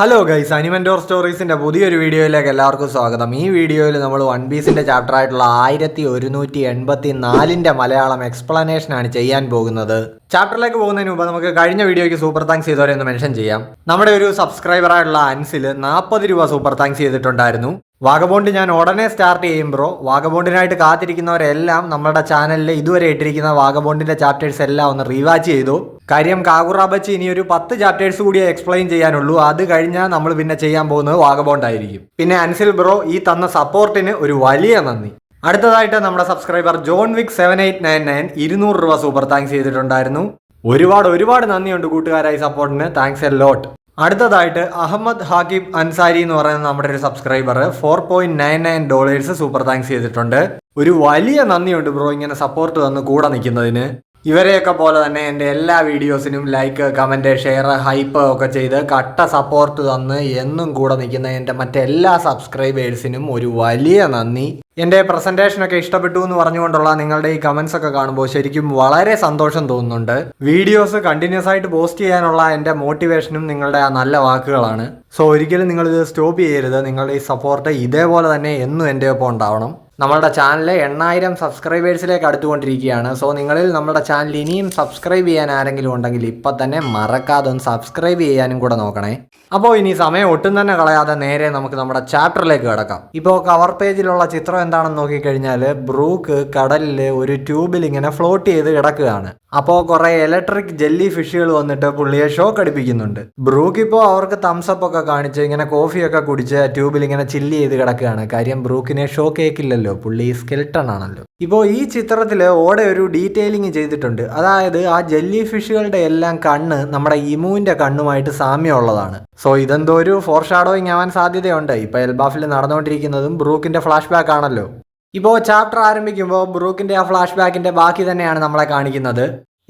Hello guys, അനിമെൻറ്റോർ സ്റ്റോറീസിൻ്റെ പുതിയൊരു വീഡിയോയിലേക്ക് എല്ലാവർക്കും സ്വാഗതം. ഈ വീഡിയോയിൽ നമ്മൾ വൺ പീസിൻ്റെ ചാപ്റ്റർ ആയിട്ടുള്ള 1184 മലയാളം എക്സ്പ്ലനേഷനാണ് ചെയ്യാൻ പോകുന്നത്. ചാപ്റ്ററിലേക്ക് പോകുന്നതിന് മുമ്പ് നമുക്ക് കഴിഞ്ഞ വീഡിയോയ്ക്ക് സൂപ്പർ താങ്ക്സ് ചെയ്തവരെ ഒന്ന് മെൻഷൻ ചെയ്യാം. നമ്മുടെ ഒരു സബ്സ്ക്രൈബറായിട്ടുള്ള അൻസിൽ 40 രൂപ സൂപ്പർ താങ്ക്സ് ചെയ്തിട്ടുണ്ടായിരുന്നു. വാഗബോണ്ട് ഞാൻ ഉടനെ സ്റ്റാർട്ട് ചെയ്യും ബ്രോ. വാഗബോണ്ടിനായിട്ട് കാത്തിരിക്കുന്നവരെല്ലാം നമ്മുടെ ചാനലിൽ ഇതുവരെ ഇട്ടിരിക്കുന്ന വാഗബോണ്ടിന്റെ ചാപ്റ്റേഴ്സ് എല്ലാം ഒന്ന് റീവാച്ച് ചെയ്തു. കാര്യം കാഗുറാബച്ച് ഇനി ഒരു 10 ചാപ്റ്റേഴ്സ് കൂടി എക്സ്പ്ലെയിൻ ചെയ്യാനുള്ളൂ. അത് കഴിഞ്ഞാൽ നമ്മൾ പിന്നെ ചെയ്യാൻ പോകുന്നത് വാഗബോണ്ട് ആയിരിക്കും. പിന്നെ അൻസിൽ ബ്രോ ഈ തന്ന സപ്പോർട്ടിന് ഒരു വലിയ നന്ദി. അടുത്തതായിട്ട് നമ്മുടെ സബ്സ്ക്രൈബർ ജോൺ വിക് 7899 200 രൂപ സൂപ്പർ താങ്ക്സ് ചെയ്തിട്ടുണ്ടായിരുന്നു. ഒരുപാട് നന്ദിയുണ്ട് കൂട്ടുകാരായി സപ്പോർട്ടിന്. Thanks a lot. അടുത്തതായിട്ട് അഹമ്മദ് ഹാക്കിബ് അൻസാരി എന്ന് പറയുന്ന നമ്മുടെ ഒരു സബ്സ്ക്രൈബർ $4.99 സൂപ്പർ താങ്ക്സ് ചെയ്തിട്ടുണ്ട്. ഒരു വലിയ നന്ദിയുണ്ട് ബ്രോ ഇങ്ങനെ സപ്പോർട്ട് തന്ന് കൂടെ നിൽക്കുന്നതിന്. ഇവരെയൊക്കെ പോലെ തന്നെ എൻ്റെ എല്ലാ വീഡിയോസിനും ലൈക്ക്, കമൻറ്റ്, ഷെയർ, ഹൈപ്പ് ഒക്കെ ചെയ്ത് കട്ട സപ്പോർട്ട് തന്ന് എന്നും കൂടെ നിൽക്കുന്ന എൻ്റെ മറ്റെല്ലാ സബ്സ്ക്രൈബേഴ്സിനും ഒരു വലിയ നന്ദി. എൻ്റെ പ്രസൻറ്റേഷനൊക്കെ ഇഷ്ടപ്പെട്ടു എന്ന് പറഞ്ഞുകൊണ്ടുള്ള നിങ്ങളുടെ ഈ കമൻസ് ഒക്കെ കാണുമ്പോൾ ശരിക്കും വളരെ സന്തോഷം തോന്നുന്നുണ്ട്. വീഡിയോസ് കണ്ടിന്യൂസ് ആയിട്ട് പോസ്റ്റ് ചെയ്യാനുള്ള എൻ്റെ മോട്ടിവേഷനും നിങ്ങളുടെ ആ നല്ല വാക്കുകളാണ്. സോ ഒരിക്കലും നിങ്ങളിത് സ്റ്റോപ്പ് ചെയ്യരുത്. നിങ്ങളുടെ ഈ സപ്പോർട്ട് ഇതേപോലെ തന്നെ എന്നും എൻ്റെ ഒപ്പം ഉണ്ടാവണം. നമ്മളുടെ ചാനൽ 8000 സബ്സ്ക്രൈബേഴ്സിലേക്ക് അടുത്തുകൊണ്ടിരിക്കുകയാണ്. സോ നിങ്ങളിൽ നമ്മുടെ ചാനൽ ഇനിയും സബ്സ്ക്രൈബ് ചെയ്യാൻ ആരെങ്കിലും ഉണ്ടെങ്കിൽ ഇപ്പം തന്നെ മറക്കാതെ ഒന്ന് സബ്സ്ക്രൈബ് ചെയ്യാനും കൂടെ നോക്കണേ. അപ്പോൾ ഇനി സമയം ഒട്ടും തന്നെ കളയാതെ നേരെ നമുക്ക് നമ്മുടെ ചാപ്റ്ററിലേക്ക് കിടക്കാം. ഇപ്പോൾ കവർ പേജിലുള്ള ചിത്രം എന്താണെന്ന് നോക്കിക്കഴിഞ്ഞാൽ ബ്രൂക്ക് കടലിൽ ഒരു ട്യൂബിൽ ഇങ്ങനെ ഫ്ലോട്ട് ചെയ്ത് കിടക്കുകയാണ്. അപ്പോൾ കുറേ ഇലക്ട്രിക് ജെല്ലി ഫിഷുകൾ വന്നിട്ട് പുള്ളിയെ ഷോക്ക് അടിപ്പിക്കുന്നുണ്ട്. ബ്രൂക്ക് ഇപ്പോൾ അവർക്ക് തംസപ്പ് ഒക്കെ കാണിച്ച് ഇങ്ങനെ കോഫിയൊക്കെ കുടിച്ച് ട്യൂബിൽ ഇങ്ങനെ ചില്ല് ചെയ്ത് കിടക്കുകയാണ്. കാര്യം ബ്രൂക്കിനെ ഷോക്ക് ഏക്കില്ലല്ലോ, പുള്ളി സ്കെൽട്ടൺ ആണല്ലോ. ഇപ്പോൾ ഈ ചിത്രത്തിൽ ഓടെ ഒരു ഡീറ്റെയിലിംഗ് ചെയ്തിട്ടുണ്ട്. അതായത് ആ ജെല്ലി ഫിഷുകളുടെ എല്ലാം കണ്ണ് നമ്മുടെ ഇമുവിന്റെ കണ്ണുമായിട്ട് സാമ്യമുള്ളതാണ്. സോ ഇതെന്തോ ഒരു ഫോർ ഷാഡോയിങ് ആവാൻ സാധ്യതയുണ്ട്. ഇപ്പോൾ എൽബാഫിൽ നടന്നുകൊണ്ടിരിക്കുന്നതും ബ്രൂക്കിന്റെ ഫ്ലാഷ് ബാക്ക് ആണല്ലോ. ഇപ്പോൾ ചാപ്റ്റർ ആരംഭിക്കുമ്പോൾ ബ്രൂക്കിന്റെ ആ ഫ്ലാഷ് ബാക്കിന്റെ ബാക്കി തന്നെയാണ് നമ്മളെ കാണിക്കുന്നത്.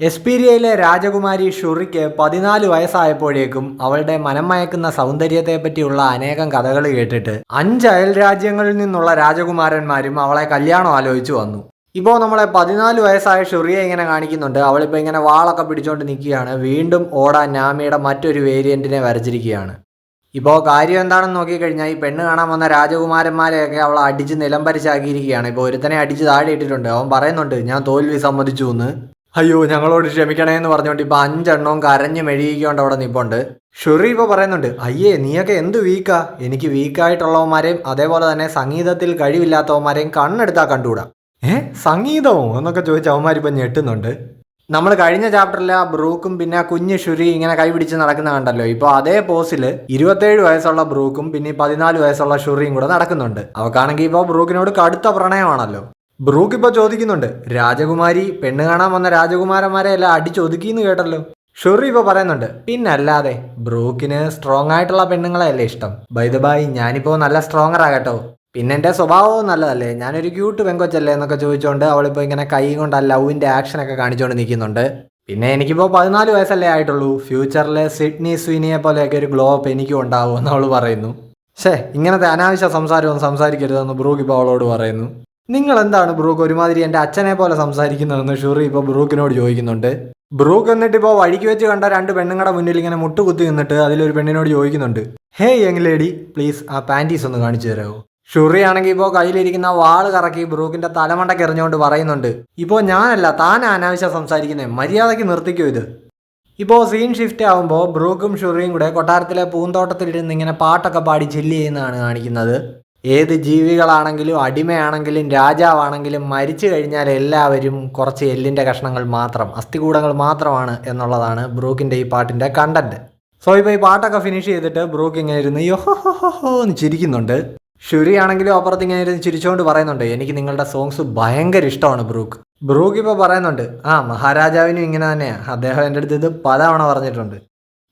എസ്പീരിയയിലെ രാജകുമാരി ഷുറിക്ക് 14 വയസ്സായപ്പോഴേക്കും അവളുടെ മനം മയക്കുന്ന സൗന്ദര്യത്തെ പറ്റിയുള്ള അനേകം കഥകൾ കേട്ടിട്ട് 5 അയൽ രാജ്യങ്ങളിൽ നിന്നുള്ള രാജകുമാരന്മാരും അവളെ കല്യാണം ആലോചിച്ചു വന്നു. ഇപ്പോൾ നമ്മളെ 14 വയസ്സായ ഷുറിയെ ഇങ്ങനെ കാണിക്കുന്നുണ്ട്. അവളിപ്പോൾ ഇങ്ങനെ വാളൊക്കെ പിടിച്ചുകൊണ്ട് നിൽക്കുകയാണ്. വീണ്ടും ഓട നാമിയുടെ മറ്റൊരു വേരിയന്റിനെ വരച്ചിരിക്കുകയാണ്. ഇപ്പോൾ കാര്യം എന്താണെന്ന് നോക്കിക്കഴിഞ്ഞാൽ ഈ പെണ്ണ് കാണാൻ വന്ന രാജകുമാരന്മാരെയൊക്കെ അവൾ അടിച്ച് നിലംപരിച്ചാക്കിയിരിക്കുകയാണ്. ഇപ്പോൾ ഒരുത്തനെ അടിച്ച് താഴെ ഇട്ടിട്ടുണ്ട്. അവൻ പറയുന്നുണ്ട് ഞാൻ തോൽവി സമ്മതിച്ചു എന്ന്. അയ്യോ ഞങ്ങളോട് ക്ഷമിക്കണേ എന്ന് പറഞ്ഞുകൊണ്ട് ഇപ്പോൾ 5 എണ്ണവും കരഞ്ഞ് മെഴുകിക്കൊണ്ട് അവിടെ നിൽപ്പുണ്ട്. ഷുറി ഇപ്പോൾ പറയുന്നുണ്ട് അയ്യേ നീയൊക്കെ എന്ത് വീക്കാ, എനിക്ക് വീക്കായിട്ടുള്ളവന്മാരെയും അതേപോലെ തന്നെ സംഗീതത്തിൽ കഴിവില്ലാത്തവന്മാരെയും കണ്ണെടുത്താൽ കണ്ടുകൂടാ. സംഗീതമോ എന്നൊക്കെ ചോദിച്ച് അവന്മാരിപ്പോൾ ഞെട്ടുന്നുണ്ട്. നമ്മൾ കഴിഞ്ഞ ചാപ്റ്ററിൽ ആ ബ്രൂക്കും പിന്നെ ആ കുഞ്ഞ് ഷുരി ഇങ്ങനെ കൈപിടിച്ച് നടക്കുന്ന കണ്ടല്ലോ. ഇപ്പോൾ അതേ പോസിൽ 27 വയസ്സുള്ള ബ്രൂക്കും പിന്നെ 14 വയസ്സുള്ള ഷുറിയും കൂടെ നടക്കുന്നുണ്ട്. അവക്കാണെങ്കിൽ ഇപ്പോൾ ബ്രൂക്കിനോട് കടുത്ത പ്രണയമാണല്ലോ. ബ്രൂക്ക് ഇപ്പോൾ ചോദിക്കുന്നുണ്ട് രാജകുമാരി പെണ്ണ് കാണാൻ വന്ന രാജകുമാരന്മാരെ എല്ലാം അടിച്ചൊതുക്കിന്ന് കേട്ടല്ലോ. ഷുറി ഇപ്പോൾ പറയുന്നുണ്ട് പിന്നല്ലാതെ ബ്രൂക്കിന് സ്ട്രോങ് ആയിട്ടുള്ള പെണ്ണുങ്ങളെ അല്ലേ ഇഷ്ടം. ബൈ ദ ബൈ ഞാനിപ്പോൾ നല്ല സ്ട്രോങ്ങറാ കേട്ടോ. പിന്നെ എൻ്റെ സ്വഭാവവും നല്ലതല്ലേ, ഞാനൊരു ക്യൂട്ട് പെങ്കൊച്ചല്ലേ എന്നൊക്കെ ചോദിച്ചുകൊണ്ട് അവളിപ്പോൾ ഇങ്ങനെ കൈ കൊണ്ട് ആ ലവിൻ്റെ ആക്ഷനൊക്കെ കാണിച്ചുകൊണ്ട് നിൽക്കുന്നുണ്ട്. പിന്നെ എനിക്കിപ്പോൾ 14 വയസ്സല്ലേ ആയിട്ടുള്ളൂ. ഫ്യൂച്ചറിൽ സിഡ്നി സ്വീനിയെ പോലെയൊക്കെ ഒരു ഗ്ലോ അപ്പ് എനിക്കും ഉണ്ടാവും എന്ന് അവൾ പറയുന്നു. ഇങ്ങനത്തെ അനാവശ്യ സംസാരമൊന്നും സംസാരിക്കരുതെന്ന് ബ്രൂക്ക് ഇപ്പോൾ അവളോട് പറയുന്നു. നിങ്ങൾ എന്താണ് ബ്രൂക്ക് ഒരുമാതിരി എൻ്റെ അച്ഛനെ പോലെ സംസാരിക്കുന്നതെന്ന് ഷുറി ഇപ്പോൾ ബ്രൂക്കിനോട് ചോദിക്കുന്നുണ്ട്. ബ്രൂക്ക് എന്നിട്ട് ഇപ്പോൾ വഴിക്ക് വെച്ച് കണ്ട 2 പെണ്ണുങ്ങളുടെ മുന്നിൽ ഇങ്ങനെ മുട്ടുകുത്തി നിന്നിട്ട് അതിലൊരു പെണ്ണിനോട് ചോദിക്കുന്നുണ്ട് ഹേ യങ് ലേഡി പ്ലീസ് ആ പാൻറ്റീസ് ഒന്ന് കാണിച്ചു തരാമോ. ഷുറി ആണെങ്കിൽ ഇപ്പോൾ കയ്യിലിരിക്കുന്ന വാള് കറക്കി ബ്രൂക്കിന്റെ തലമണ്ടയ്ക്ക് എറിഞ്ഞുകൊണ്ട് പറയുന്നുണ്ട് ഇപ്പോൾ ഞാനല്ല താൻ അനാവശ്യം സംസാരിക്കുന്നത്, മര്യാദയ്ക്ക് നിർത്തിക്കോ ഇത്. ഇപ്പോൾ സീൻ ഷിഫ്റ്റ് ആകുമ്പോൾ ബ്രൂക്കും ഷുറിയും കൂടെ കൊട്ടാരത്തിലെ പൂന്തോട്ടത്തിലിരുന്ന് ഇങ്ങനെ പാട്ടൊക്കെ പാടി ചില്ല് ചെയ്യുന്നതാണ് കാണിക്കുന്നത്. ഏത് ജീവികളാണെങ്കിലും അടിമയാണെങ്കിലും രാജാവാണെങ്കിലും മരിച്ചു കഴിഞ്ഞാൽ എല്ലാവരും കുറച്ച് എല്ലിൻ്റെ കഷ്ണങ്ങൾ മാത്രം, അസ്ഥികൂടങ്ങൾ മാത്രമാണ് എന്നുള്ളതാണ് ബ്രൂക്കിൻ്റെ ഈ പാട്ടിൻ്റെ കണ്ടന്റ്. സോ ഇപ്പോൾ ഈ പാട്ടൊക്കെ ഫിനിഷ് ചെയ്തിട്ട് ബ്രൂക്ക് ഇങ്ങനെ ഇരുന്ന് യോഹോ എന്ന് ചിരിക്കുന്നുണ്ട്. ഷുരി ആണെങ്കിലും അപ്പുറത്ത് ഇങ്ങനെ ഇരുന്ന് ചിരിച്ചുകൊണ്ട് പറയുന്നുണ്ട് എനിക്ക് നിങ്ങളുടെ സോങ്സ് ഭയങ്കര ഇഷ്ടമാണ് ബ്രൂക്ക്. ബ്രൂക്ക് ഇപ്പോൾ പറയുന്നുണ്ട് മഹാരാജാവിനും ഇങ്ങനെ തന്നെയാണ്, അദ്ദേഹം എൻ്റെ അടുത്ത് ഇത് പലതവണ പറഞ്ഞിട്ടുണ്ട്.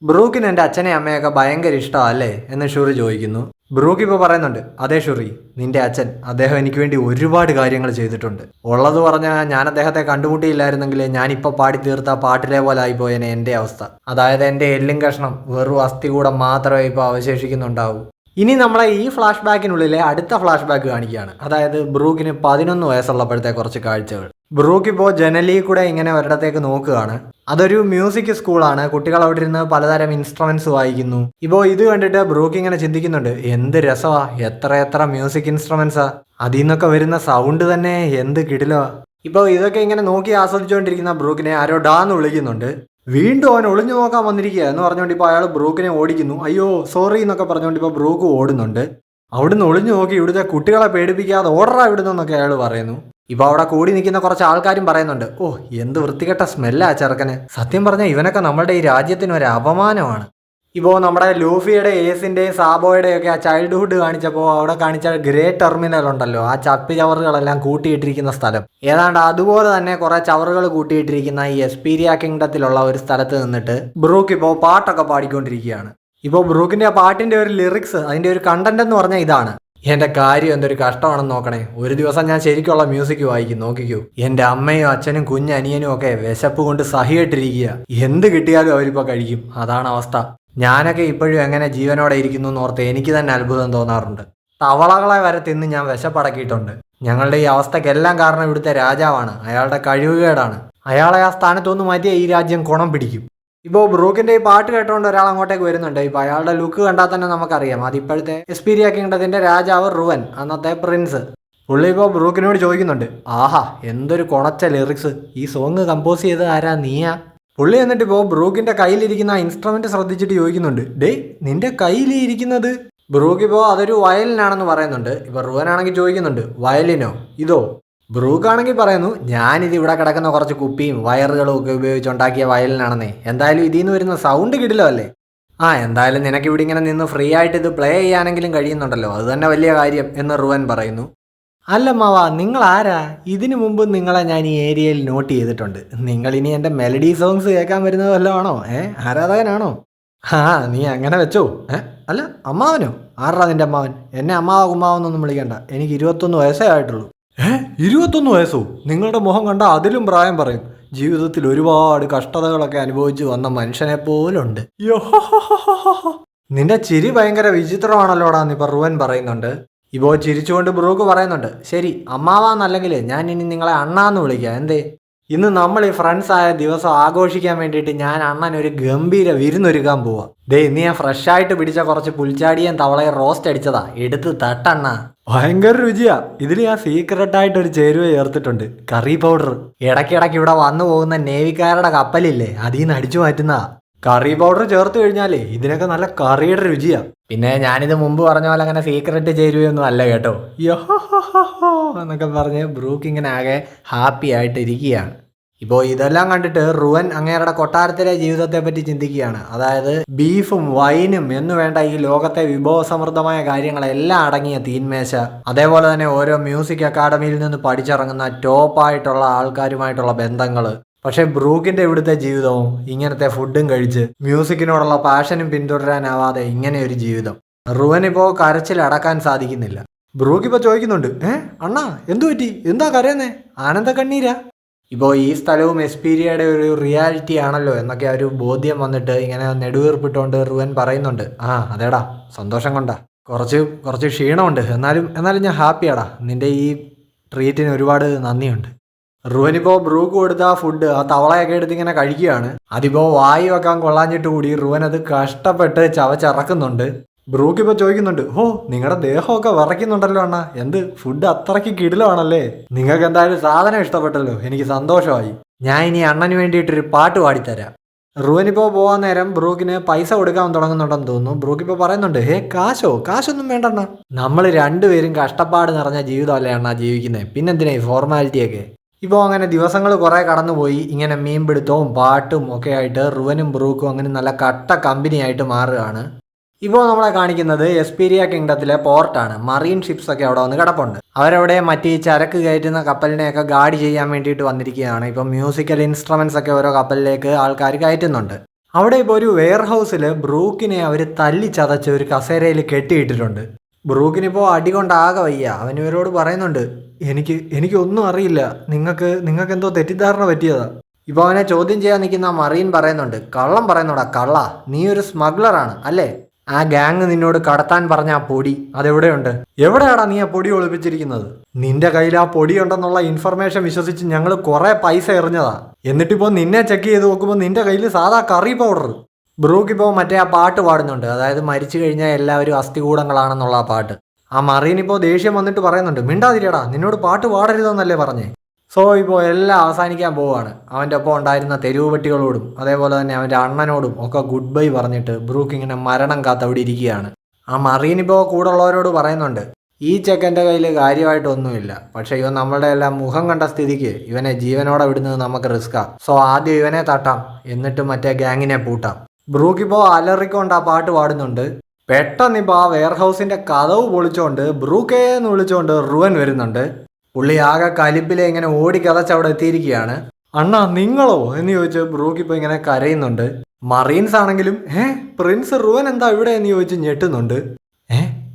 ബ്രൂക്കിന് എൻ്റെ അച്ഛനെ അമ്മയൊക്കെ ഭയങ്കര ഇഷ്ടമല്ലേ എന്ന് ഷുറി ചോദിക്കുന്നു. ബ്രൂക്ക് ഇപ്പോൾ പറയുന്നുണ്ട് അതെ ഷുറി, നിന്റെ അച്ഛൻ അദ്ദേഹം എനിക്ക് വേണ്ടി ഒരുപാട് കാര്യങ്ങൾ ചെയ്തിട്ടുണ്ട്. ഉള്ളത് പറഞ്ഞാൽ ഞാൻ അദ്ദേഹത്തെ കണ്ടുമുട്ടിയില്ലായിരുന്നെങ്കിൽ ഞാനിപ്പോൾ പാടി തീർത്ത പാട്ടിലെ പോലെ ആയിപ്പോയേനെ എൻ്റെ അവസ്ഥ. അതായത് എൻ്റെ എല്ലും കഷ്ണം വെറും അസ്ഥി കൂടെ മാത്രമേ ഇപ്പോൾ അവശേഷിക്കുന്നുണ്ടാവൂ. ഇനി നമ്മളെ ഈ ഫ്ലാഷ് ബാക്കിനുള്ളിലെ അടുത്ത ഫ്ലാഷ് ബാക്ക് കാണിക്കുകയാണ്. അതായത് ബ്രൂക്കിന് 11 വയസ്സുള്ളപ്പോഴത്തെ കുറച്ച് കാഴ്ചകൾ. ബ്രൂക്ക് ഇപ്പോൾ ജനലിൽ കൂടെ ഇങ്ങനെ ഒരിടത്തേക്ക് നോക്കുകയാണ്. അതൊരു മ്യൂസിക് സ്കൂളാണ്. കുട്ടികൾ അവിടെ ഇരുന്ന് പലതരം ഇൻസ്ട്രുമെന്റ്സ് വായിക്കുന്നു. ഇപ്പോൾ ഇത് കണ്ടിട്ട് ബ്രൂക്ക് ഇങ്ങനെ ചിന്തിക്കുന്നുണ്ട്, എന്ത് രസമാ, എത്ര മ്യൂസിക് ഇൻസ്ട്രുമെന്റ്സാ, അതിൽ നിന്നൊക്കെ വരുന്ന സൗണ്ട് തന്നെ എന്ത് കിടിലോ. ഇപ്പോൾ ഇതൊക്കെ ഇങ്ങനെ നോക്കി ആസ്വദിച്ചുകൊണ്ടിരിക്കുന്ന ബ്രൂക്കിനെ ആരോ ഡാന്ന് വിളിക്കുന്നുണ്ട്. വീണ്ടും അവൻ ഒളിഞ്ഞു നോക്കാൻ വന്നിരിക്കുക എന്ന് പറഞ്ഞുകൊണ്ട് ഇപ്പോൾ അയാൾ ബ്രൂക്കിനെ ഓടിക്കുന്നു. അയ്യോ സോറി എന്നൊക്കെ പറഞ്ഞുകൊണ്ട് ഇപ്പോൾ ബ്രൂക്ക് ഓടുന്നുണ്ട്. അവിടുന്ന് ഒളിഞ്ഞു നോക്കി ഇവിടുത്തെ കുട്ടികളെ പേടിപ്പിക്കാതെ ഓർഡറാ ഇവിടുന്നൊക്കെ അയാൾ പറയുന്നു. ഇപ്പോൾ അവിടെ കൂടി നിൽക്കുന്ന കുറച്ച് ആൾക്കാരും പറയുന്നുണ്ട്, ഓ എന്ത് വൃത്തികെട്ട സ്മെല്ലാ ചെറുക്കന്, സത്യം പറഞ്ഞാൽ ഇവനൊക്കെ നമ്മുടെ ഈ രാജ്യത്തിന് ഒരു അപമാനമാണ്. ഇപ്പോൾ നമ്മുടെ ലൂഫിയുടെ ഏസിൻ്റെയും സാബോയുടെയും ഒക്കെ ആ ചൈൽഡ്ഹുഡ് കാണിച്ചപ്പോൾ അവിടെ കാണിച്ച ഗ്രേ ടെർമിനൽ ഉണ്ടല്ലോ, ആ ചപ്പി ചവറുകളെല്ലാം കൂട്ടിയിട്ടിരിക്കുന്ന സ്ഥലം, ഏതാണ്ട് അതുപോലെ തന്നെ കുറെ ചവറുകൾ കൂട്ടിയിട്ടിരിക്കുന്ന ഈ എസ്പീരിയ കിങ്ഡത്തിലുള്ള ഒരു സ്ഥലത്ത് നിന്നിട്ട് ബ്രൂക്ക് ഇപ്പോൾ പാട്ടൊക്കെ പാടിക്കൊണ്ടിരിക്കുകയാണ്. ഇപ്പോൾ ബ്രൂക്കിന്റെ ആ പാട്ടിന്റെ ഒരു ലിറിക്സ്, അതിന്റെ ഒരു കണ്ടന്റ് എന്ന് പറഞ്ഞാൽ ഇതാണ്: എന്റെ കാര്യം എന്തൊരു കഷ്ടമാണെന്ന് നോക്കണേ, ഒരു ദിവസം ഞാൻ ശരിക്കുള്ള മ്യൂസിക് വായിക്കും, നോക്കിക്കൂ. എന്റെ അമ്മയും അച്ഛനും കുഞ്ഞനിയനും ഒക്കെ വിശപ്പ് കൊണ്ട് സഹിയായിട്ടിരിക്കുക, എന്ത് കിട്ടിയാലും അവരിപ്പോൾ കഴിക്കും, അതാണ് അവസ്ഥ. ഞാനൊക്കെ ഇപ്പോഴും എങ്ങനെ ജീവനോടെ ഇരിക്കുന്നു എന്നോർത്ത് എനിക്ക് തന്നെ അത്ഭുതം തോന്നാറുണ്ട്. തവളകളെ വരെ തിന്ന് ഞാൻ വിശപ്പടക്കിയിട്ടുണ്ട്. ഞങ്ങളുടെ ഈ അവസ്ഥക്കെല്ലാം കാരണം ഇവിടുത്തെ രാജാവാണ്, അയാളുടെ കഴിവുകേടാണ്. അയാളെ ആ സ്ഥാനത്തൊന്ന് മാറ്റിയാൽ ഈ രാജ്യം കുണം പിടിക്കും. ഇപ്പോൾ ബ്രൂക്കിന്റെ ഈ പാട്ട് കേട്ടുകൊണ്ട് ഒരാൾ അങ്ങോട്ടേക്ക് വരുന്നുണ്ട്. ഇപ്പോൾ അയാളുടെ ലുക്ക് കണ്ടാൽ തന്നെ നമുക്കറിയാം അത് ഇപ്പോഴത്തെ എസ്പീരിയ കിങ്ഡത്തിന്റെ രാജാവ് റുവൻ, അന്നത്തെ പ്രിൻസ്. പുള്ളി ഇപ്പോൾ ബ്രൂക്കിനോട് ചോദിക്കുന്നുണ്ട്, ആഹാ എന്തൊരു കുണച്ച ലിറിക്സ്, ഈ സോങ് കമ്പോസ് ചെയ്ത് ആരാ, നീയാ? പുള്ളി എന്നിട്ട് ഇപ്പോൾ ബ്രൂക്കിന്റെ കയ്യിലിരിക്കുന്ന ഇൻസ്ട്രുമെന്റ് ശ്രദ്ധിച്ചിട്ട് ചോദിക്കുന്നുണ്ട്, ഡേയ് നിന്റെ കയ്യിലിരിക്കുന്നത്? ബ്രൂക്ക് ഇപ്പോൾ അതൊരു വയലിനാണെന്ന് പറയുന്നുണ്ട്. ഇപ്പോൾ റുവൻ ആണെങ്കിൽ ചോദിക്കുന്നുണ്ട്, വയലിനോ ഇതോ? ബ്രൂക്ക് ആണെങ്കിൽ പറയുന്നു, ഞാനിത് ഇവിടെ കിടക്കുന്ന കുറച്ച് കുപ്പിയും വയറുകളും ഒക്കെ ഉപയോഗിച്ചുണ്ടാക്കിയ വയലിനാണെന്നേ, എന്തായാലും ഇതിൽ നിന്ന് വരുന്ന സൗണ്ട് കിടിലോ അല്ലേ? ആ എന്തായാലും നിനക്ക് ഇവിടെ ഇങ്ങനെ നിന്ന് ഫ്രീ ആയിട്ട് ഇത് പ്ലേ ചെയ്യാനെങ്കിലും കഴിയുന്നുണ്ടല്ലോ, അത് തന്നെ വലിയ കാര്യം എന്ന് റുവൻ പറയുന്നു. അല്ല മാവ, നിങ്ങൾ ആരാ? ഇതിനു മുമ്പ് നിങ്ങളെ ഞാൻ ഈ ഏരിയയിൽ നോട്ട് ചെയ്തിട്ടുണ്ട്. നിങ്ങൾ ഇനി എൻ്റെ മെലഡി സോങ്സ് കേൾക്കാൻ വരുന്നത് വല്ലതും ആണോ? ആരാധകനാണോ? ആ നീ അങ്ങനെ വെച്ചോ. അല്ല അമ്മാവനോ? ആരാ നിന്റെ അമ്മാവൻ? എന്നെ അമ്മാവ കുമ്മാവെന്നൊന്നും വിളിക്കണ്ട, എനിക്ക് 21 വയസ്സേ ആയിട്ടുള്ളൂ. 21 വയസ്സോ? നിങ്ങളുടെ മുഖം കണ്ട അതിലും പ്രായം പറയും. ജീവിതത്തിൽ ഒരുപാട് കഷ്ടതകളൊക്കെ അനുഭവിച്ചു വന്ന മനുഷ്യനെ പോലുണ്ട്. നിന്റെ ചിരി ഭയങ്കര വിചിത്രമാണല്ലോടാന്ന് ഇപ്പൊ റുവൻ പറയുന്നുണ്ട്. ഇപ്പോൾ ചിരിച്ചുകൊണ്ട് ബ്രൂക്ക് പറയുന്നുണ്ട്, ശരി അമ്മാവാന്നല്ലെങ്കിൽ ഞാൻ ഇനി നിങ്ങളെ അണ്ണാന്ന് വിളിക്കാം, എന്തേ? ഇന്ന് നമ്മൾ ഈ ഫ്രണ്ട്സ് ആയ ദിവസം ആഘോഷിക്കാൻ വേണ്ടിയിട്ട് ഞാൻ അണ്ണൻ ഒരു ഗംഭീര വിരുന്നൊരുക്കാൻ പോവാ. ദേ ഇന്ന് ഞാൻ ഫ്രഷ് ആയിട്ട് പിടിച്ച കുറച്ച് പുൽച്ചാടിയും തവളയും റോസ്റ്റ് അടിച്ചതാ, എടുത്ത് തട്ടണ്ണ. ഭയങ്കര രുചിയാ. ഇതിൽ ഞാൻ സീക്രട്ടായിട്ട് ഒരു ചേരുവ ചേർത്തിട്ടുണ്ട്, കറി പൗഡർ. ഇടയ്ക്കിടയ്ക്ക് ഇവിടെ വന്നു പോകുന്ന നേവിക്കാരുടെ കപ്പലില്ലേ, അതിൽ നിന്ന് അടിച്ചു മാറ്റുന്നതാ. കറി പൗഡർ ചേർത്ത് കഴിഞ്ഞാലേ ഇതിനൊക്കെ നല്ല കറിയുടെ രുചിയാ. പിന്നെ ഞാനിത് മുമ്പ് പറഞ്ഞ പോലെ അങ്ങനെ സീക്രട്ട് ചേരുവയൊന്നും അല്ല കേട്ടോ. യോഹോ എന്നൊക്കെ പറഞ്ഞ് ബ്രൂക്ക് ഇങ്ങനെ ആകെ ഹാപ്പി ആയിട്ട് ഇരിക്കുകയാണ്. ഇപ്പോൾ ഇതെല്ലാം കണ്ടിട്ട് റുവൻ അങ്ങേരുടെ കൊട്ടാരത്തിലെ ജീവിതത്തെ പറ്റി ചിന്തിക്കുകയാണ്. അതായത് ബീഫും വൈനും എന്നു വേണ്ട ഈ ലോകത്തെ വിഭവസമൃദ്ധമായ കാര്യങ്ങളെല്ലാം അടങ്ങിയ തീന്മേശ, അതേപോലെ തന്നെ ഓരോ മ്യൂസിക് അക്കാഡമിയിൽ നിന്ന് പഠിച്ചിറങ്ങുന്ന ടോപ്പായിട്ടുള്ള ആൾക്കാരുമായിട്ടുള്ള ബന്ധങ്ങൾ. പക്ഷെ ബ്രൂക്കിന്റെ ഇവിടുത്തെ ജീവിതവും ഇങ്ങനത്തെ ഫുഡും കഴിച്ച് മ്യൂസിക്കിനോടുള്ള പാഷനും പിന്തുടരാനാവാതെ ഇങ്ങനെ ഒരു ജീവിതം. റുവൻ ഇപ്പോൾ കരച്ചിൽ അടക്കാൻ സാധിക്കുന്നില്ല. ബ്രൂക്ക് ഇപ്പോൾ ചോദിക്കുന്നുണ്ട്, അണ്ണാ എന്തു പറ്റി, എന്താ കരയുന്നേ, ആനന്ദ കണ്ണീരാ? ഇപ്പോൾ ഈ സ്ഥലവും എസ്പീരിയയുടെ ഒരു റിയാലിറ്റി ആണല്ലോ എന്നൊക്കെ ഒരു ബോധ്യം വന്നിട്ട് ഇങ്ങനെ നെടുവീർപ്പിട്ടുകൊണ്ട് റുവൻ പറയുന്നുണ്ട്, ആ അതേടാ സന്തോഷം കൊണ്ടാ, കുറച്ച് ക്ഷീണമുണ്ട്, എന്നാലും ഞാൻ ഹാപ്പിയാടാ, നിന്റെ ഈ ട്രീറ്റിന് ഒരുപാട് നന്ദിയുണ്ട്. റുവനിപ്പോൾ ബ്രൂക്ക് കൊടുത്ത ആ ഫുഡ്, ആ തവളയൊക്കെ എടുത്ത് ഇങ്ങനെ കഴിക്കുകയാണ്. അതിപ്പോൾ വായി വെക്കാൻ കൊള്ളാഞ്ഞിട്ട് കൂടി റുവൻ അത് കഷ്ടപ്പെട്ട് ചവച്ചിറക്കുന്നുണ്ട്. ബ്രൂക്ക് ഇപ്പോൾ ചോദിക്കുന്നുണ്ട്, ഓ നിങ്ങളുടെ ദേഹമൊക്കെ വിറയ്ക്കുന്നുണ്ടല്ലോ അണ്ണാ, എന്ത് ഫുഡ് അത്രയ്ക്ക് കിടിലമാണല്ലേ, നിങ്ങൾക്ക് എന്തായാലും സാധനം ഇഷ്ടപ്പെട്ടല്ലോ, എനിക്ക് സന്തോഷമായി. ഞാൻ ഇനി അണ്ണന് വേണ്ടിയിട്ടൊരു പാട്ട് പാടിത്തരാം. റുവനിപ്പോൾ പോകാൻ നേരം ബ്രൂക്കിന് പൈസ കൊടുക്കാൻ തുടങ്ങുന്നുണ്ടെന്ന് തോന്നുന്നു. ബ്രൂക്ക് ഇപ്പോൾ പറയുന്നുണ്ട്, കാശൊന്നും വേണ്ടണ്ണ, നമ്മൾ രണ്ടുപേരും കഷ്ടപ്പാട് നിറഞ്ഞ ജീവിതമല്ലേ അണ്ണാ ജീവിക്കുന്നത്, പിന്നെന്തിനാ ഈ ഫോർമാലിറ്റിയൊക്കെ. ഇപ്പോൾ അങ്ങനെ ദിവസങ്ങൾ കുറേ കടന്നുപോയി. ഇങ്ങനെ മീൻ പിടുത്തവും പാട്ടും ഒക്കെ ആയിട്ട് റുവനും ബ്രൂക്കും അങ്ങനെ നല്ല കട്ട കമ്പനിയായിട്ട് മാറുകയാണ്. ഇപ്പോൾ നമ്മളെ കാണിക്കുന്നത് എസ്പീരിയ കിങ്ഡത്തിലെ പോർട്ടാണ്. മറീൻ ഷിപ്സ് ഒക്കെ അവിടെ വന്ന് കിടപ്പുണ്ട്. അവരവിടെ മറ്റേ ചരക്ക് കയറ്റുന്ന കപ്പലിനെയൊക്കെ ഗാർഡ് ചെയ്യാൻ വേണ്ടിയിട്ട് വന്നിരിക്കുകയാണ്. ഇപ്പം മ്യൂസിക്കൽ ഇൻസ്ട്രുമെന്റ്സ് ഒക്കെ ഓരോ കപ്പലിലേക്ക് ആൾക്കാർ കയറ്റുന്നുണ്ട്. അവിടെ ഇപ്പോൾ ഒരു വെയർ ഹൗസിൽ ബ്രൂക്കിനെ അവർ തല്ലി ചതച്ച് ഒരു കസേരയിൽ കെട്ടിയിട്ടിട്ടുണ്ട്. ബ്രൂക്കിനിപ്പോൾ അടി കൊണ്ടാകെ വയ്യ. അവൻ ഇവരോട് പറയുന്നുണ്ട്, എനിക്കൊന്നും അറിയില്ല, നിങ്ങൾക്ക് എന്തോ തെറ്റിദ്ധാരണ പറ്റിയതാ. ഇപ്പോൾ അവനെ ചോദ്യം ചെയ്യാൻ നിൽക്കുന്ന മറീൻ പറയുന്നുണ്ട്, കള്ളം പറയുന്നോടാ കള്ള, നീ ഒരു സ്മഗ്ലറാണ് അല്ലേ? ആ ഗ്യാങ് നിന്നോട് കടത്താൻ പറഞ്ഞ ആ പൊടി അതെവിടെയുണ്ട്? എവിടെയാടാ നീ ആ പൊടി ഒളിപ്പിച്ചിരിക്കുന്നത്? നിന്റെ കയ്യിൽ ആ പൊടി ഉണ്ടെന്നുള്ള ഇൻഫർമേഷൻ വിശ്വസിച്ച് ഞങ്ങൾ കുറെ പൈസ എറിഞ്ഞതാ. എന്നിട്ടിപ്പോ നിന്നെ ചെക്ക് ചെയ്ത് നോക്കുമ്പോൾ നിന്റെ കയ്യിൽ സാധാ കറി പൗഡർ. ബ്രൂക്ക് ഇപ്പോൾ മറ്റേ ആ പാട്ട് പാടുന്നുണ്ട്, അതായത് മരിച്ചു കഴിഞ്ഞാൽ എല്ലാവരും അസ്ഥികൂടങ്ങളാണെന്നുള്ള ആ പാട്ട്. ആ മറീൻ ഇപ്പോൾ ദേഷ്യം വന്നിട്ട് പറയുന്നുണ്ട്, മിണ്ടാതിരിയടാ, നിന്നോട് പാട്ട് പാടരുതെന്നല്ലേ പറഞ്ഞേ. സോ ഇപ്പോൾ എല്ലാം അവസാനിക്കാൻ പോവുകയാണ്. അവൻ്റെ ഒപ്പം ഉണ്ടായിരുന്ന തെരുവ് പട്ടികളോടും അതേപോലെ തന്നെ അവൻ്റെ അണ്ണനോടും ഒക്കെ ഗുഡ് ബൈ പറഞ്ഞിട്ട് ബ്രൂക്ക് ഇങ്ങനെ മരണം കാത്ത് അവിടെ ഇരിക്കുകയാണ്. ആ മറീൻ ഇപ്പോൾ കൂടെ ഉള്ളവരോട് പറയുന്നുണ്ട്, ഈ ചെക്കൻ്റെ കയ്യിൽ കാര്യമായിട്ടൊന്നുമില്ല, പക്ഷേ ഇവൻ നമ്മളുടെ എല്ലാം മുഖം കണ്ട സ്ഥിതിക്ക് ഇവനെ ജീവനോടെ വിടുന്നത് നമുക്ക് റിസ്ക്കാ. സോ ആദ്യം ഇവനെ തട്ടാം, എന്നിട്ട് മറ്റേ ഗ്യാങ്ങിനെ പൂട്ടാം. ബ്രൂക്ക് ഇപ്പോൾ അലറിക്കൊണ്ട് ആ പാട്ട് പാടുന്നുണ്ട്. പെട്ടെന്ന് ഇപ്പോൾ ആ വെയർഹൗസിൻ്റെ കതവ് പൊളിച്ചുകൊണ്ട് ബ്രൂക്കേന്ന് വിളിച്ചുകൊണ്ട് റുവൻ വരുന്നുണ്ട്. പുള്ളി ആകെ കലിപ്പിലെ ഇങ്ങനെ ഓടിക്കതച്ച് അവിടെ എത്തിയിരിക്കുകയാണ്. അണ്ണാ നിങ്ങളോ എന്ന് ചോദിച്ച് ബ്രൂക്ക് ഇപ്പോൾ ഇങ്ങനെ കരയുന്നുണ്ട്. മറീൻസ് ആണെങ്കിലും പ്രിൻസ് റുവൻ എന്താ ഇവിടെ എന്ന് ചോദിച്ച് ഞെട്ടുന്നുണ്ട്.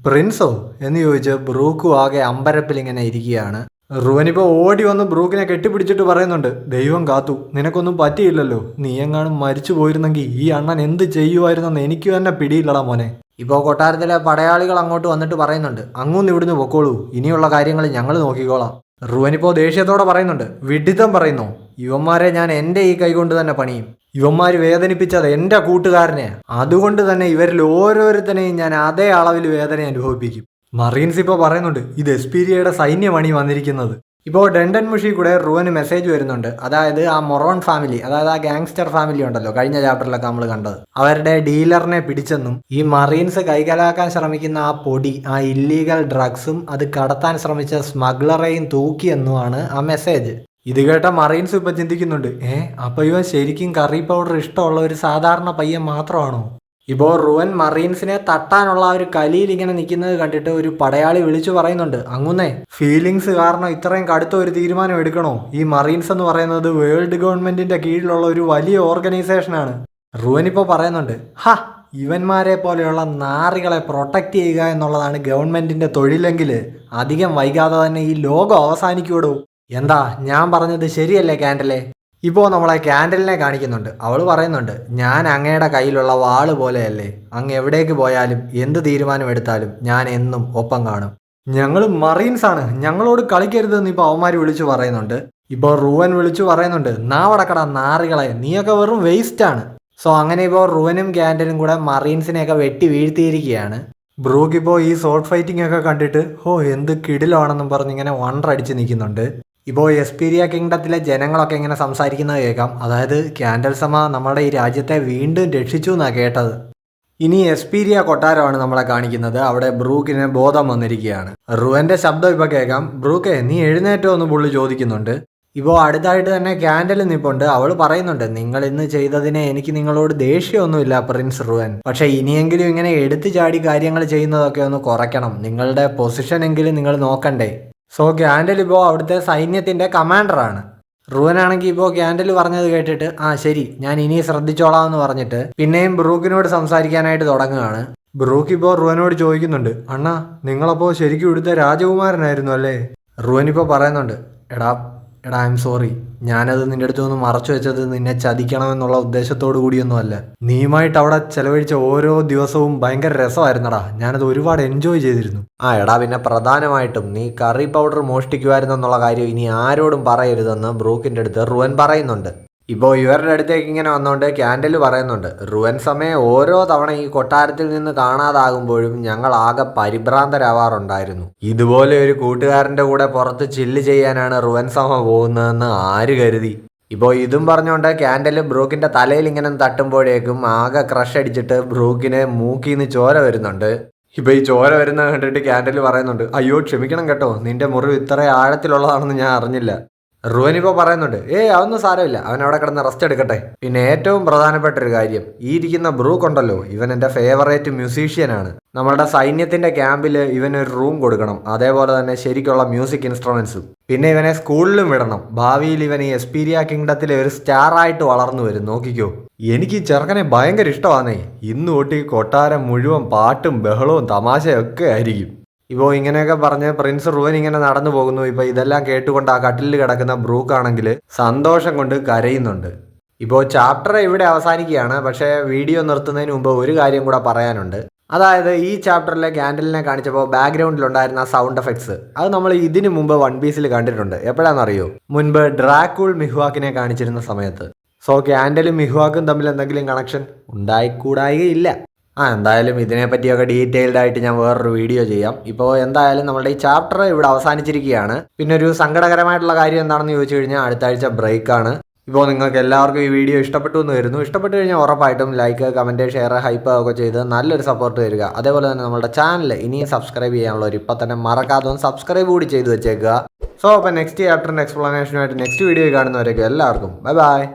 പ്രിൻസോ എന്ന് ചോദിച്ച് ബ്രൂക്കും ആകെ അമ്പരപ്പിൽ ഇങ്ങനെ ഇരിക്കുകയാണ്. റുവനിപ്പോൾ ഓടി വന്ന് ബ്രൂക്കിനെ കെട്ടിപ്പിടിച്ചിട്ട് പറയുന്നുണ്ട്, ദൈവം കാത്തു, നിനക്കൊന്നും പറ്റിയില്ലല്ലോ. നീ എങ്ങാനും മരിച്ചു പോയിരുന്നെങ്കിൽ ഈ അണ്ണൻ എന്ത് ചെയ്യുമായിരുന്നെന്ന് എനിക്ക് തന്നെ പിടിയില്ലടാ മോനെ. ഇപ്പോൾ കൊട്ടാരത്തിലെ പടയാളികൾ അങ്ങോട്ട് വന്നിട്ട് പറയുന്നുണ്ട്, അങ്ങൊന്ന് ഇവിടുന്ന് പൊക്കോളൂ, ഇനിയുള്ള കാര്യങ്ങൾ ഞങ്ങൾ നോക്കിക്കോളാം. റുവനിപ്പോൾ ദേഷ്യത്തോടെ പറയുന്നുണ്ട്, വിഡിത്തം പറയുന്നു, ഇവന്മാരെ ഞാൻ എൻ്റെ ഈ കൈകൊണ്ട് തന്നെ പണിയും. ഇവന്മാർ വേദനിപ്പിച്ചത് എൻ്റെ കൂട്ടുകാരനെ, അതുകൊണ്ട് തന്നെ ഇവരിൽ ഓരോരുത്തരെയും ഞാൻ അതേ അളവിൽ വേദന അനുഭവിപ്പിക്കും. മറീൻസ് ഇപ്പോൾ പറയുന്നുണ്ട്, ഇത് എസ്പീരിയയുടെ സൈന്യമാണ് ഈ വന്നിരിക്കുന്നത്. ഇപ്പോൾ ഡെൻഡൻ മുഷി കൂടെ റുവന് മെസ്സേജ് വരുന്നുണ്ട്. അതായത് ആ മൊറോൺ ഫാമിലി, അതായത് ആ ഗാങ്സ്റ്റർ ഫാമിലി ഉണ്ടല്ലോ കഴിഞ്ഞ ചാപ്റ്ററിലൊക്കെ നമ്മൾ കണ്ടത്, അവരുടെ ഡീലറിനെ പിടിച്ചെന്നും ഈ മറീൻസ് കൈകലാക്കാൻ ശ്രമിക്കുന്ന ആ പൊടി, ആ ഇല്ലീഗൽ ഡ്രഗ്സും അത് കടത്താൻ ശ്രമിച്ച സ്മഗ്ലറേയും തൂക്കിയെന്നുമാണ് ആ മെസ്സേജ്. ഇത് കേട്ട മറീൻസ് ഇപ്പം ചിന്തിക്കുന്നുണ്ട്, അപ്പോൾ ഇവൻ ശരിക്കും കറി പൗഡർ ഇഷ്ടമുള്ള ഒരു സാധാരണ പയ്യൻ മാത്രമാണോ? ഇപ്പോൾ റുവൻ മറീൻസിനെ തട്ടാനുള്ള ഒരു കലിയിൽ ഇങ്ങനെ നിൽക്കുന്നത് കണ്ടിട്ട് ഒരു പടയാളി വിളിച്ചു പറയുന്നുണ്ട്, അങ്ങുന്നേ ഫീലിങ്സ് കാരണം ഇത്രയും കടുത്ത ഒരു തീരുമാനം എടുക്കണോ? ഈ മറീൻസ് എന്ന് പറയുന്നത് വേൾഡ് ഗവൺമെന്റിന്റെ കീഴിലുള്ള ഒരു വലിയ ഓർഗനൈസേഷനാണ്. റുവൻ ഇപ്പോൾ പറയുന്നുണ്ട്, ഇവന്മാരെ പോലെയുള്ള നാറികളെ പ്രൊട്ടക്റ്റ് ചെയ്യുക എന്നുള്ളതാണ് ഗവൺമെന്റിന്റെ തൊഴിലെങ്കിൽ അധികം വൈകാതെ തന്നെ ഈ ലോകം അവസാനിക്കൂടോ. എന്താ ഞാൻ പറഞ്ഞത് ശരിയല്ലേ ക്യാൻഡലേ? ഇപ്പോൾ നമ്മളെ ക്യാൻഡലിനെ കാണിക്കുന്നുണ്ട്. അവൾ പറയുന്നുണ്ട്, ഞാൻ അങ്ങയുടെ കയ്യിലുള്ള വാള് പോലെയല്ലേ, അങ്ങ് എവിടേക്ക് പോയാലും എന്ത് തീരുമാനം എടുത്താലും ഞാൻ എന്നും ഒപ്പം കാണും. ഞങ്ങൾ മറീൻസ് ആണ്, ഞങ്ങളോട് കളിക്കരുതെന്ന് ഇപ്പോൾ അവന്മാർ വിളിച്ചു പറയുന്നുണ്ട്. ഇപ്പോൾ റുവൻ വിളിച്ചു പറയുന്നുണ്ട്, നാവടക്കട നാറികളെ, നീയൊക്കെ വെറും വേസ്റ്റ് ആണ്. സോ അങ്ങനെ ഇപ്പോൾ റുവനും ക്യാൻഡലും കൂടെ മറീൻസിനെയൊക്കെ വെട്ടി വീഴ്ത്തിയിരിക്കുകയാണ്. ബ്രൂക്ക് ഇപ്പോൾ ഈ സോർട്ട് ഫൈറ്റിംഗ് ഒക്കെ കണ്ടിട്ട് എന്ത് കിടിലാണെന്നും പറഞ്ഞ് ഇങ്ങനെ വണ്ടടിച്ച് നിൽക്കുന്നുണ്ട്. ഇപ്പോൾ എസ്പീരിയ കിങ്ഡത്തിലെ ജനങ്ങളൊക്കെ ഇങ്ങനെ സംസാരിക്കുന്നത് കേൾക്കാം. അതായത് ക്യാൻഡൽസമ നമ്മുടെ ഈ രാജ്യത്തെ വീണ്ടും രക്ഷിച്ചു എന്നാണ് കേട്ടത്. ഇനി എസ്പീരിയ കൊട്ടാരമാണ് നമ്മളെ കാണിക്കുന്നത്. അവിടെ ബ്രൂക്കിന് ബോധം വന്നിരിക്കുകയാണ്. റുവന്റെ ശബ്ദം ഇപ്പോൾ കേൾക്കാം. ബ്രൂക്കെ നീ എഴുന്നേറ്റോ എന്ന് പുള്ളി ചോദിക്കുന്നുണ്ട്. ഇപ്പോൾ അടുത്തായിട്ട് തന്നെ ക്യാൻഡൽ നിൽപ്പുണ്ട്. അവൾ പറയുന്നുണ്ട്, നിങ്ങൾ ഇന്ന് ചെയ്തതിനെ എനിക്ക് നിങ്ങളോട് ദേഷ്യമൊന്നുമില്ല പ്രിൻസ് റുവൻ, പക്ഷേ ഇനിയെങ്കിലും ഇങ്ങനെ എടുത്തു ചാടി കാര്യങ്ങൾ ചെയ്യുന്നതൊക്കെ ഒന്ന് കുറയ്ക്കണം. നിങ്ങളുടെ പൊസിഷൻ എങ്കിലും നിങ്ങൾ നോക്കണ്ടേ. സോ ക്യാൻഡൽ ഇപ്പോൾ അവിടുത്തെ സൈന്യത്തിൻ്റെ കമാൻഡറാണ്. റുവനാണെങ്കിൽ ഇപ്പോൾ ക്യാൻഡൽ പറഞ്ഞത് കേട്ടിട്ട് ശരി ഞാൻ ഇനി ശ്രദ്ധിച്ചോളാം എന്ന് പറഞ്ഞിട്ട് പിന്നെയും ബ്രൂക്കിനോട് സംസാരിക്കാനായിട്ട് തുടങ്ങുകയാണ്. ബ്രൂക്ക് ഇപ്പോൾ റുവനോട് ചോദിക്കുന്നുണ്ട്, അണ്ണാ നിങ്ങളപ്പോൾ ശരിക്കും ഇവിടുത്തെ രാജകുമാരനായിരുന്നു അല്ലേ? റുവൻ ഇപ്പോൾ പറയുന്നുണ്ട്, എടാ ഐ എം സോറി, ഞാനത് നിന്റെ അടുത്ത് നിന്ന് മറച്ചു വെച്ചത് നിന്നെ ചതിക്കണമെന്നുള്ള ഉദ്ദേശത്തോടു കൂടിയൊന്നുമല്ല. നീയുമായിട്ട് അവിടെ ചെലവഴിച്ച ഓരോ ദിവസവും ഭയങ്കര രസമായിരുന്നടാ, ഞാനത് ഒരുപാട് എൻജോയ് ചെയ്തിരുന്നു. പിന്നെ പ്രധാനമായിട്ടും നീ കറി പൗഡർ മോഷ്ടിക്കുമായിരുന്നെന്നുള്ള കാര്യം ഇനി ആരോടും പറയരുതെന്ന് ബ്രൂക്കിൻ്റെ അടുത്ത് റുവൻ പറയുന്നുണ്ട്. ഇപ്പോൾ ഇവരുടെ അടുത്തേക്ക് ഇങ്ങനെ വന്നുകൊണ്ട് ക്യാൻഡൽ പറയുന്നുണ്ട്, റുവൻ സമയം ഓരോ തവണ ഈ കൊട്ടാരത്തിൽ നിന്ന് കാണാതാകുമ്പോഴും ഞങ്ങൾ ആകെ പരിഭ്രാന്തരാവാറുണ്ടായിരുന്നു. ഇതുപോലെ ഒരു കൂട്ടുകാരൻ്റെ കൂടെ പുറത്ത് ചില്ല് ചെയ്യാനാണ് റുവൻ സമ പോകുന്നതെന്ന് ആര് കരുതി? ഇപ്പോൾ ഇതും പറഞ്ഞുകൊണ്ട് ക്യാൻഡൽ ബ്രൂക്കിൻ്റെ തലയിൽ ഇങ്ങനെ തട്ടുമ്പോഴേക്കും ആകെ ക്രഷ് അടിച്ചിട്ട് ബ്രൂക്കിന് മൂക്കിന്ന് ചോര വരുന്നുണ്ട്. ഇപ്പോൾ ഈ ചോര വരുന്നത് കണ്ടിട്ട് ക്യാൻഡൽ പറയുന്നുണ്ട്, അയ്യോ ക്ഷമിക്കണം കേട്ടോ, നിന്റെ മുറിവ് ഇത്ര ആഴത്തിലുള്ളതാണെന്ന് ഞാൻ അറിഞ്ഞില്ല. റുവൻ ഇപ്പോൾ പറയുന്നുണ്ട്, അതൊന്നും സാരമില്ല, അവൻ അവിടെ കിടന്ന് റെസ്റ്റ് എടുക്കട്ടെ. പിന്നെ ഏറ്റവും പ്രധാനപ്പെട്ട ഒരു കാര്യം, ഈ ഇരിക്കുന്ന ബ്രൂക്ക് ഉണ്ടല്ലോ, ഇവൻ എൻ്റെ ഫേവറേറ്റ് മ്യൂസീഷ്യനാണ്. നമ്മളുടെ സൈന്യത്തിൻ്റെ ക്യാമ്പിൽ ഇവനൊരു റൂം കൊടുക്കണം, അതേപോലെ തന്നെ ശരിക്കുള്ള മ്യൂസിക് ഇൻസ്ട്രുമെൻസും. പിന്നെ ഇവനെ സ്കൂളിലും വിടണം. ഭാവിയിൽ ഇവൻ ഈ എസ്പീരിയ കിങ്ഡത്തിലെ ഒരു സ്റ്റാറായിട്ട് വളർന്നു വരും, നോക്കിക്കോ. എനിക്ക് ചെറുക്കനെ ഭയങ്കര ഇഷ്ടമാണേ. ഇന്ന് തൊട്ട് ഈ കൊട്ടാരം മുഴുവൻ പാട്ടും ബഹളവും തമാശയൊക്കെ ആയിരിക്കും. ഇപ്പോൾ ഇങ്ങനെയൊക്കെ പറഞ്ഞ് പ്രിൻസ് റുവൻ ഇങ്ങനെ നടന്നു പോകുന്നു. ഇപ്പോൾ ഇതെല്ലാം കേട്ടുകൊണ്ട് ആ കട്ടിലിൽ കിടക്കുന്ന ബ്രൂക്ക് ആണെങ്കിൽ സന്തോഷം കൊണ്ട് കരയുന്നുണ്ട്. ഇപ്പോൾ ചാപ്റ്റർ ഇവിടെ അവസാനിക്കുകയാണ്. പക്ഷേ വീഡിയോ നിർത്തുന്നതിന് മുമ്പ് ഒരു കാര്യം കൂടെ പറയാനുണ്ട്. അതായത് ഈ ചാപ്റ്ററിലെ ക്യാൻഡലിനെ കാണിച്ചപ്പോൾ ബാക്ക്ഗ്രൗണ്ടിലുണ്ടായിരുന്ന സൗണ്ട് എഫക്ട്സ് അത് നമ്മൾ ഇതിനു മുമ്പ് വൺ പീസിൽ കണ്ടിട്ടുണ്ട്. എപ്പോഴാണെന്നറിയോ? മുൻപ് ഡ്രാക്കൂൾ മിഹ്വാക്കിനെ കാണിച്ചിരുന്ന സമയത്ത്. സോ ക്യാൻഡലും മിഹ്വാക്കും തമ്മിൽ എന്തെങ്കിലും കണക്ഷൻ ഉണ്ടായിക്കൂടായികയില്ല. എന്തായാലും ഇതിനെപ്പറ്റിയൊക്കെ ഡീറ്റെയിൽഡ് ആയിട്ട് ഞാൻ വേറൊരു വീഡിയോ ചെയ്യാം. ഇപ്പോൾ എന്തായാലും നമ്മുടെ ഈ ചാപ്റ്റർ ഇവിടെ അവസാനിച്ചിരിക്കുകയാണ്. പിന്നെ ഒരു സങ്കടകരമായിട്ടുള്ള കാര്യം എന്താണെന്ന് ചോദിച്ചു കഴിഞ്ഞാൽ അടുത്ത ആഴ്ച ബ്രേക്കാണ്. ഇപ്പോൾ നിങ്ങൾക്ക് എല്ലാവർക്കും ഈ വീഡിയോ ഇഷ്ടപ്പെട്ടു എന്ന് വരുന്നു. ഇഷ്ടപ്പെട്ടു കഴിഞ്ഞാൽ ഉറപ്പായിട്ടും ലൈക്ക്, കമൻറ്റ്, ഷെയർ, ഹൈപ്പ് ഒക്കെ ചെയ്ത് നല്ലൊരു സപ്പോർട്ട് തരിക. അതേപോലെ തന്നെ നമ്മുടെ ചാനൽ ഇനിയും സബ്സ്ക്രൈബ് ചെയ്യാനുള്ളവർ ഇപ്പം തന്നെ മറക്കാതെ ഒന്ന് സബ്സ്ക്രൈബ് കൂടി ചെയ്ത് വെച്ചേക്കുക. സോ അപ്പോൾ നെക്സ്റ്റ് ചാപ്റ്ററിൻ്റെ എക്സ്പ്ലനേഷനുമായിട്ട് നെക്സ്റ്റ് വീഡിയോ കാണുന്നവരേക്കും എല്ലാവർക്കും ബൈ ബൈ.